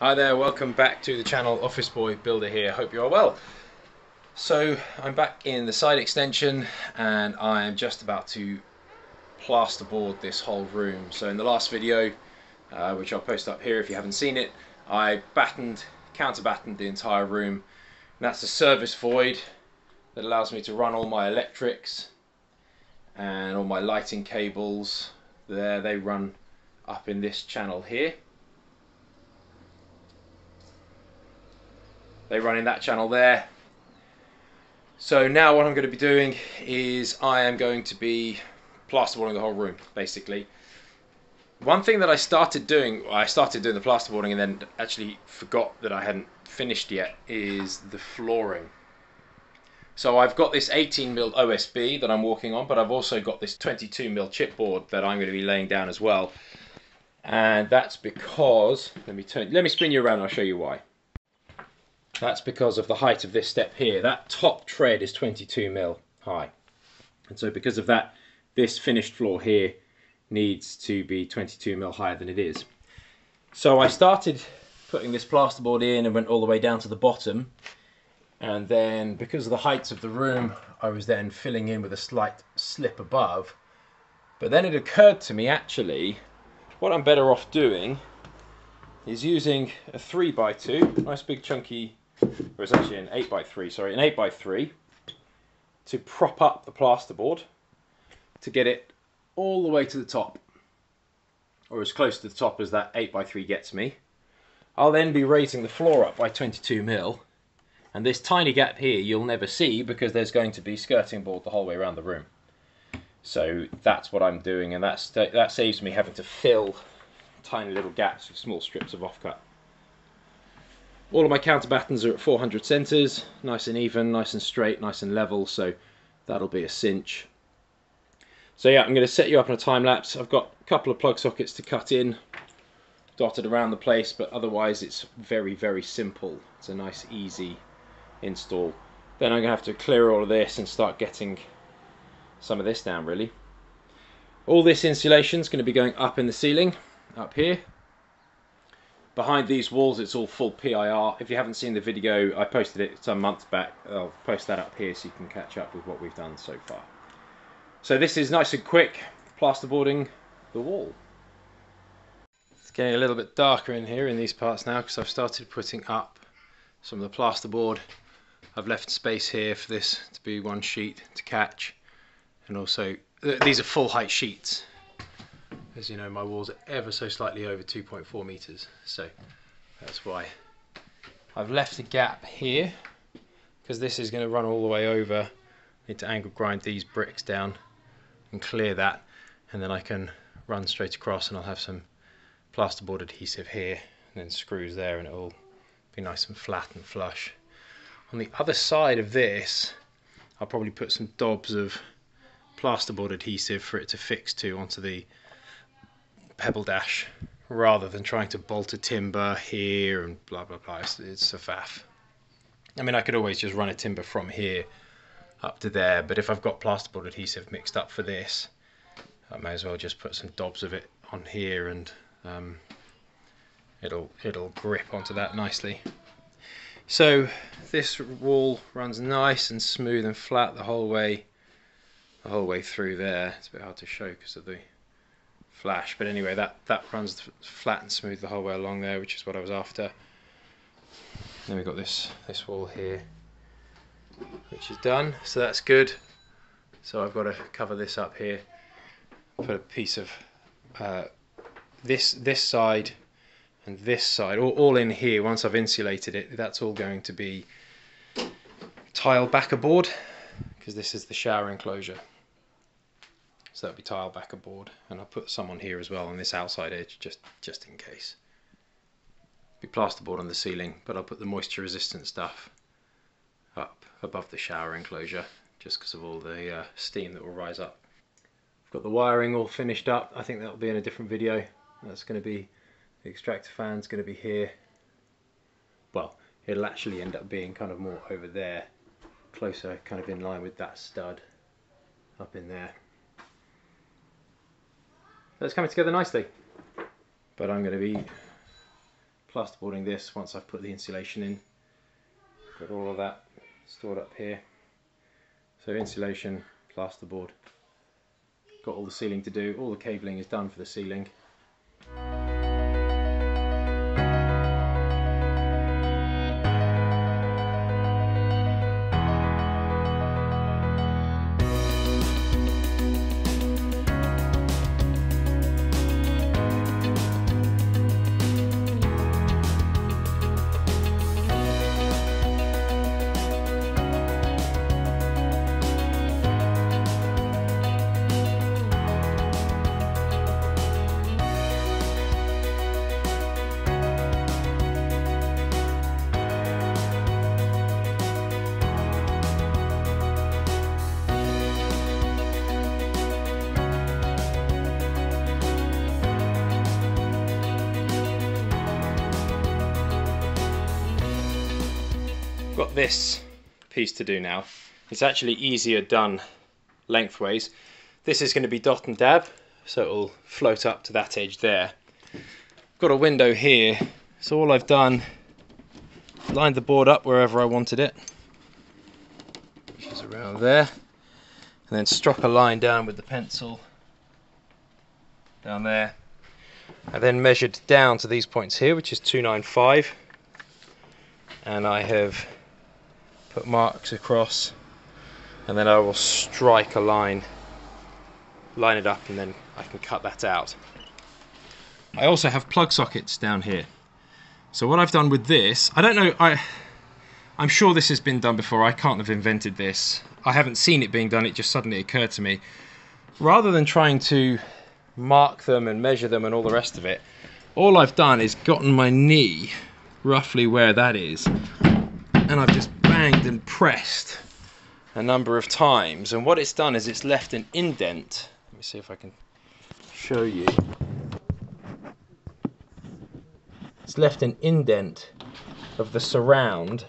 Hi there, welcome back to the channel. Office Boy Builder here. Hope you are well. So I'm back in the side extension and I am just about to plasterboard this whole room. So in the last video, which I'll post up here if you haven't seen it, I counter-battened the entire room. And that's a service void that allows me to run all my electrics and all my lighting cables. There, they run up in this channel here. They run in that channel there. So now what I'm going to be doing is I am going to be plasterboarding the whole room, basically. One thing that I started doing the plasterboarding and then actually forgot that I hadn't finished yet is the flooring. So I've got this 18mm OSB that I'm working on, but I've also got this 22mm chipboard that I'm going to be laying down as well. And that's because, let me spin you around and I'll show you why. That's because of the height of this step here. That top tread is 22mm high. And so because of that, this finished floor here needs to be 22mm higher than it is. So I started putting this plasterboard in and went all the way down to the bottom. And then because of the heights of the room, I was then filling in with a slight slip above. But then it occurred to me, actually, what I'm better off doing is using a 3x2, nice big chunky, or it's actually an 8x3, sorry, an 8x3 to prop up the plasterboard to get it all the way to the top, or as close to the top as that 8x3 gets me. I'll then be raising the floor up by 22mm, and this tiny gap here you'll never see because there's going to be skirting board the whole way around the room. So that's what I'm doing, and that saves me having to fill tiny little gaps with small strips of offcut. All of my counterbattens are at 400 centres, nice and even, nice and straight, nice and level, so that'll be a cinch. So yeah, I'm going to set you up in a time lapse. I've got a couple of plug sockets to cut in, dotted around the place, but otherwise it's very, very simple. It's a nice, easy install. Then I'm going to have to clear all of this and start getting some of this down, really. All this insulation is going to be going up in the ceiling, up here. Behind these walls it's all full PIR. If you haven't seen the video, I posted it some months back. I'll post that up here so you can catch up with what we've done so far. So this is nice and quick plasterboarding the wall. It's getting a little bit darker in here in these parts now because I've started putting up some of the plasterboard. I've left space here for this to be one sheet to catch, and also these are full height sheets. As you know, my walls are ever so slightly over 2.4 meters, so that's why I've left a gap here, because this is going to run all the way over. I need to angle grind these bricks down and clear that, and then I can run straight across and I'll have some plasterboard adhesive here and then screws there, and it'll be nice and flat and flush. On the other side of this, I'll probably put some dobs of plasterboard adhesive for it to fix to onto the pebble dash, rather than trying to bolt a timber here and blah blah blah. It's a faff. I mean, I could always just run a timber from here up to there, but if I've got plasterboard adhesive mixed up for this, I may as well just put some dobs of it on here, and it'll grip onto that nicely. So this wall runs nice and smooth and flat the whole way through there. It's a bit hard to show because of the flash, but anyway, that runs flat and smooth the whole way along there, which is what I was after. Then we've got this wall here, which is done, so that's good. So I've got to cover this up here, put a piece of this side and this side all in here. Once I've insulated it, that's all going to be tile backer board, because this is the shower enclosure. So that'll be tile backer board, and I'll put some on here as well on this outside edge, just in case. Be plasterboard on the ceiling, but I'll put the moisture resistant stuff up above the shower enclosure, just because of all the steam that will rise up. I've got the wiring all finished up. I think that'll be in a different video. That's going to be, the extractor fan's going to be here. Well, it'll actually end up being kind of more over there, closer, kind of in line with that stud up in there. That's coming together nicely. But I'm going to be plasterboarding this once I've put the insulation in. Got all of that stored up here. So insulation, plasterboard. Got all the sealing to do. All the cabling is done for the sealing. Got this piece to do now. It's actually easier done lengthways. This is going to be dot and dab, so it'll float up to that edge there. Got a window here, so all I've done, lined the board up wherever I wanted it, which is around there, and then struck a line down with the pencil down there. I then measured down to these points here, which is 295, and I have put marks across, and then I will strike a line, line it up, and then I can cut that out. I also have plug sockets down here. So what I've done with this, I don't know, I'm sure this has been done before. I can't have invented this. I haven't seen it being done, it just suddenly occurred to me. Rather than trying to mark them and measure them and all the rest of it, all I've done is gotten my knee roughly where that is, and I've just banged and pressed a number of times, and what it's done is it's left an indent. Let me see if I can show you. It's left an indent of the surround,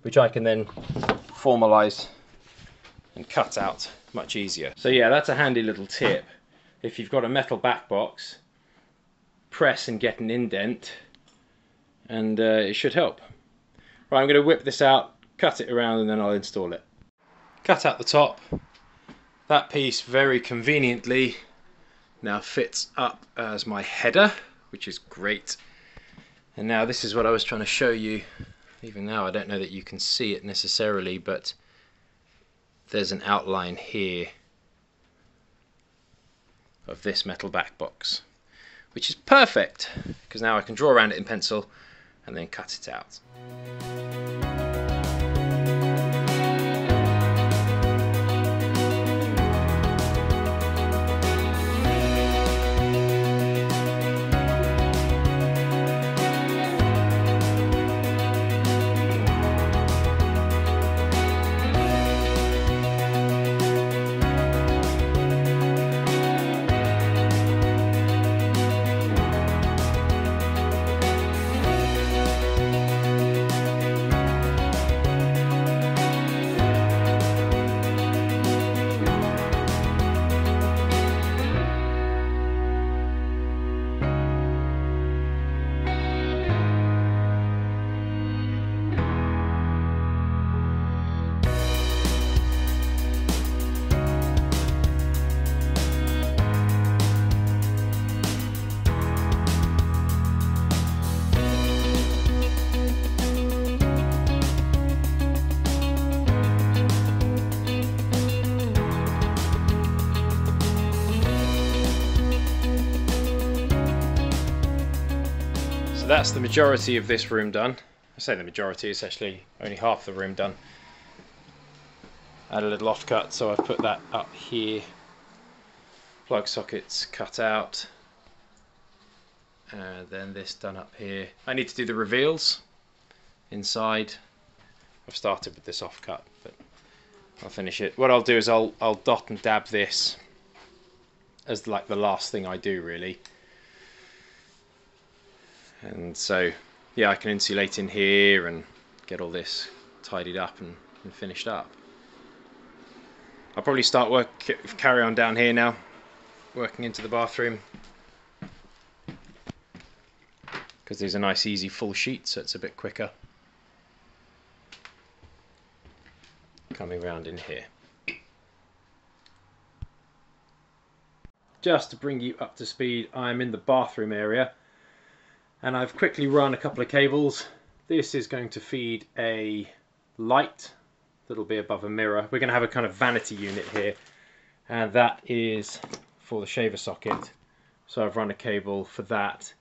which I can then formalize and cut out much easier. So yeah, that's a handy little tip. If you've got a metal back box, press and get an indent, and it should help. Right, I'm going to whip this out, cut it around, and then I'll install it. Cut out the top. That piece very conveniently now fits up as my header, which is great. And now this is what I was trying to show you. Even now I don't know that you can see it necessarily, but there's an outline here of this metal back box, which is perfect because now I can draw around it in pencil and then cut it out. So that's the majority of this room done. I say the majority, it's actually only half the room done. Add a little offcut, so I've put that up here. Plug sockets cut out. And then this done up here. I need to do the reveals inside. I've started with this offcut, but I'll finish it. What I'll do is I'll dot and dab this as like the last thing I do, really. And so yeah, I can insulate in here and get all this tidied up and finished up. I'll probably carry on down here now, working into the bathroom. because there's a nice easy full sheet, so it's a bit quicker. Coming round in here. Just to bring you up to speed, I'm in the bathroom area and I've quickly run a couple of cables. This is going to feed a light that'll be above a mirror. We're going to have a kind of vanity unit here, and that is for the shaver socket. So I've run a cable for that.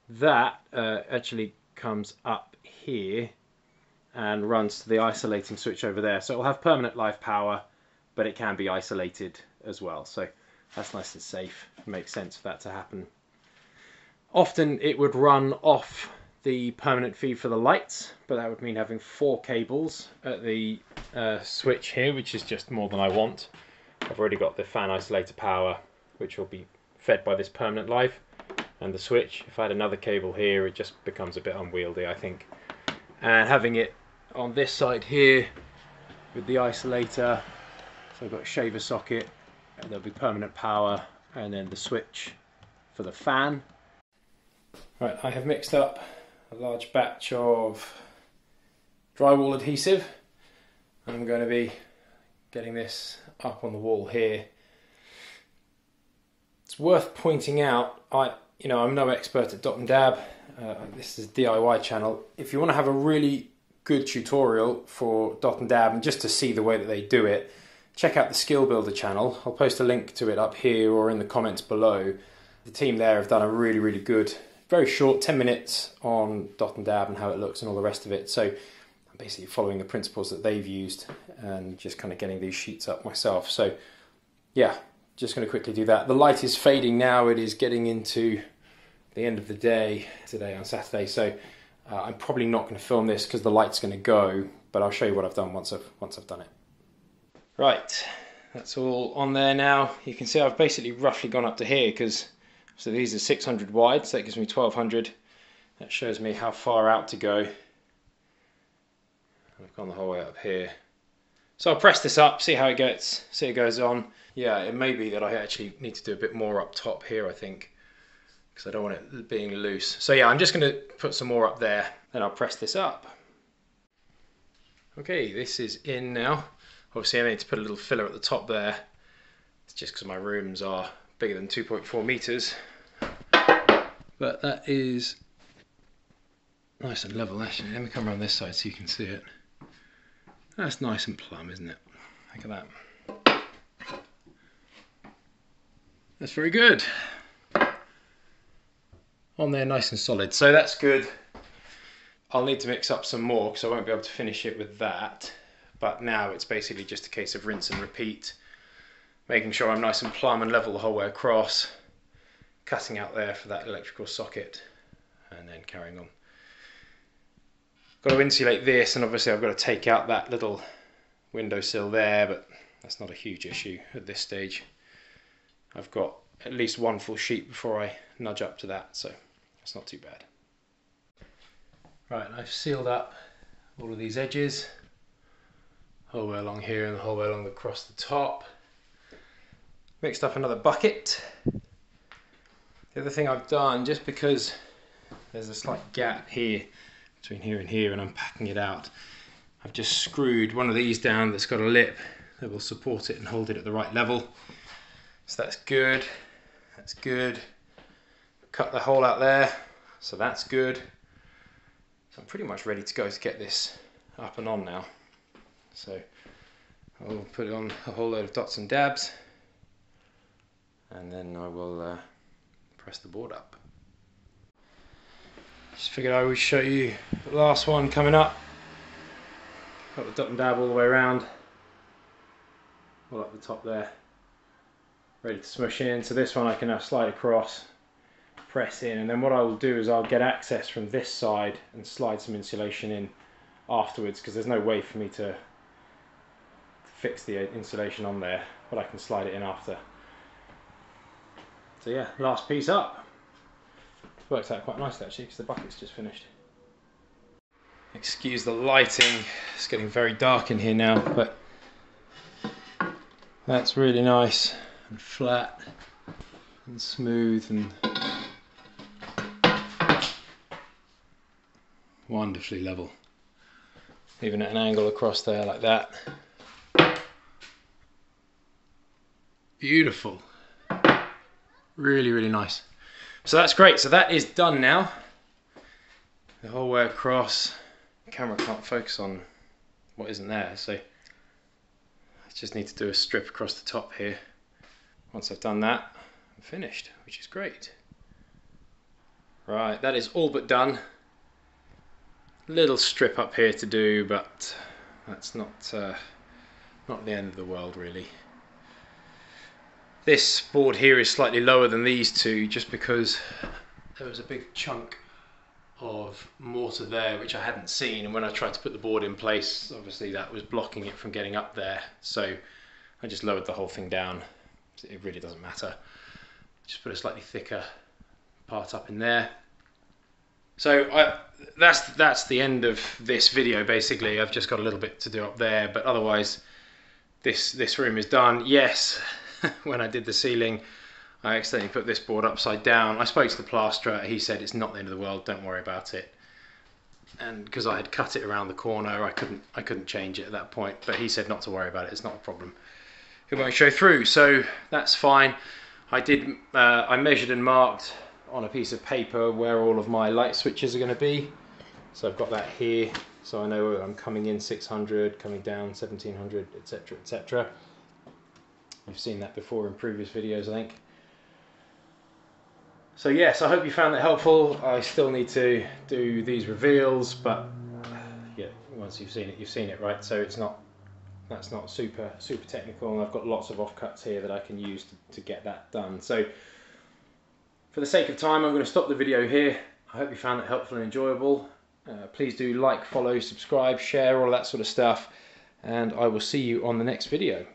That actually comes up here and runs to the isolating switch over there. So it'll have permanent live power, but it can be isolated as well. So that's nice and safe. It makes sense for that to happen. Often it would run off the permanent feed for the lights, but that would mean having 4 cables at the switch here, which is just more than I want. I've already got the fan isolator power, which will be fed by this permanent live, and the switch. If I had another cable here, it just becomes a bit unwieldy, I think. And having it on this side here with the isolator, so I've got a shaver socket, and there'll be permanent power, and then the switch for the fan. Right, I have mixed up a large batch of drywall adhesive. I'm going to be getting this up on the wall here. It's worth pointing out, I'm no expert at dot and dab. This is a DIY channel. If you want to have a really good tutorial for dot and dab and just to see the way that they do it, check out the Skill Builder channel. I'll post a link to it up here or in the comments below. The team there have done a really, really good, very short 10 minutes on dot and dab and how it looks and all the rest of it. So I'm basically following the principles that they've used and just kind of getting these sheets up myself. So yeah, just going to quickly do that. The light is fading now. It is getting into the end of the day today on Saturday. So I'm probably not going to film this because the light's going to go, but I'll show you what I've done once I've done it. Right, that's all on there now. You can see I've basically roughly gone up to here because so these are 600 wide, so that gives me 1200. That shows me how far out to go. I've gone the whole way up here. So I'll press this up, see how it gets, see it goes on. Yeah, it may be that I actually need to do a bit more up top here, I think, because I don't want it being loose. So yeah, I'm just going to put some more up there, then I'll press this up. Okay, this is in now. Obviously I need to put a little filler at the top there. It's just because my rooms are bigger than 2.4 meters. But that is nice and level actually. Let me come around this side so you can see it. That's nice and plumb, isn't it? Look at that. That's very good. On there nice and solid. So that's good. I'll need to mix up some more because I won't be able to finish it with that. But now it's basically just a case of rinse and repeat. Making sure I'm nice and plumb and level the whole way across. Cutting out there for that electrical socket. And then carrying on. Got to insulate this, and obviously I've got to take out that little windowsill there, but that's not a huge issue at this stage. I've got at least one full sheet before I nudge up to that, so that's not too bad. Right, I've sealed up all of these edges, whole way along here and the whole way along across the top. Mixed up another bucket. The other thing I've done, just because there's a slight gap here, between here and here, and I'm packing it out, I've just screwed one of these down that's got a lip that will support it and hold it at the right level. So that's good, that's good. Cut the hole out there, so that's good. So I'm pretty much ready to go to get this up and on now. So I'll put it on a whole load of dots and dabs, and then I will press the board up. Just figured I would show you the last one coming up. Got the dot and dab all the way around, all up the top there, ready to smush in. So this one I can now slide across, press in, and then what I will do is I'll get access from this side and slide some insulation in afterwards, because there's no way for me to fix the insulation on there, but I can slide it in after. So yeah, last piece up. Works out quite nicely actually, because the bucket's just finished. Excuse the lighting, it's getting very dark in here now, but that's really nice and flat and smooth, and wonderfully level. Even at an angle across there like that. Beautiful. Really, really nice. So that's great. So that is done now. The whole way across. The camera can't focus on what isn't there, so I just need to do a strip across the top here. Once I've done that, I'm finished, which is great. Right, that is all but done. Little strip up here to do, but that's not the end of the world really. This board here is slightly lower than these two just because there was a big chunk of mortar there which I hadn't seen, and when I tried to put the board in place, obviously that was blocking it from getting up there, so I just lowered the whole thing down. It really doesn't matter. Just put a slightly thicker part up in there. So that's the end of this video basically. I've just got a little bit to do up there, but otherwise this room is done. Yes, when I did the ceiling I accidentally put this board upside down. I spoke to the plasterer, he said it's not the end of the world, don't worry about it. And because I had cut it around the corner, I couldn't change it at that point, but he said not to worry about it, it's not a problem. It won't show through, so that's fine. I measured and marked on a piece of paper where all of my light switches are going to be. So I've got that here, so I know I'm coming in 600, coming down 1700, etc, etc. You've seen that before in previous videos, I think. So yes, I hope you found that helpful. I still need to do these reveals, but yeah, once you've seen it, right? So that's not super technical, and I've got lots of offcuts here that I can use to get that done. So for the sake of time, I'm going to stop the video here. I hope you found it helpful and enjoyable. Please do like, follow, subscribe, share, all that sort of stuff, and I will see you on the next video.